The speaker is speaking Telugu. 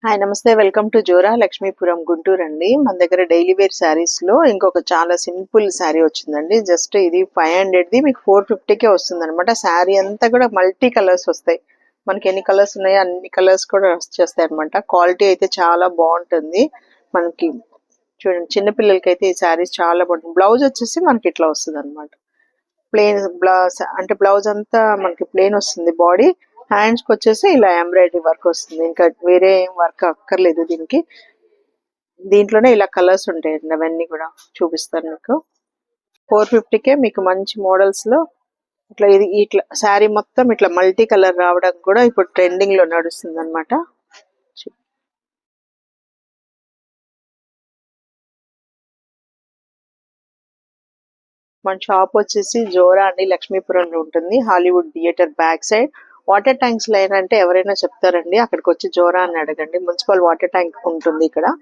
హాయ్ నమస్తే welcome to Zora Lakshmipuram Guntur అండి. మన దగ్గర డైలీ వేర్ శారీస్ లో ఇంకొక చాలా సింపుల్ శారీ వచ్చిందండి. జస్ట్ ఇది 500ది మీకు 450కే వస్తుంది అనమాట. శారీ అంతా కూడా మల్టీ కలర్స్ వస్తాయి. మనకి ఎన్ని కలర్స్ ఉన్నాయో అన్ని కలర్స్ కూడా వచ్చేస్తాయి అనమాట. క్వాలిటీ అయితే చాలా బాగుంటుంది. మనకి చూడండి, చిన్న పిల్లలకి అయితే ఈ శారీస్ చాలా బాగుంటుంది. బ్లౌజ్ వచ్చేసి మనకి ఇట్లా వస్తుంది అనమాట. ప్లెయిన్ బ్లౌజ్ అంటే బ్లౌజ్ అంతా మనకి ప్లెయిన్ వస్తుంది. బాడీ హ్యాండ్స్ కి వచ్చేసి ఇలా ఎంబ్రాయిడరీ వర్క్ వస్తుంది. ఇంకా వేరే ఏం వర్క్ అక్కర్లేదు దీనికి. దీంట్లోనే ఇలా కలర్స్ ఉంటాయండి, అవన్నీ కూడా చూపిస్తాను మీకు. 450కే మీకు మంచి మోడల్స్ లో ఇట్లా ఇది ఇట్లా శారీ మొత్తం ఇట్లా మల్టీ కలర్ రావడం కూడా ఇప్పుడు ట్రెండింగ్ లో నడుస్తుంది అనమాట. మన షాప్ వచ్చేసి జోరా అండి, లక్ష్మీపురంలో ఉంటుంది. Hollywood theatre back side. Water tanks line అంటే ఎవరైనా చెప్తారండి. అక్కడికి వచ్చి జోరా అని అడగండి. మున్సిపల్ వాటర్ ట్యాంక్ ఉంటుంది ఇక్కడ.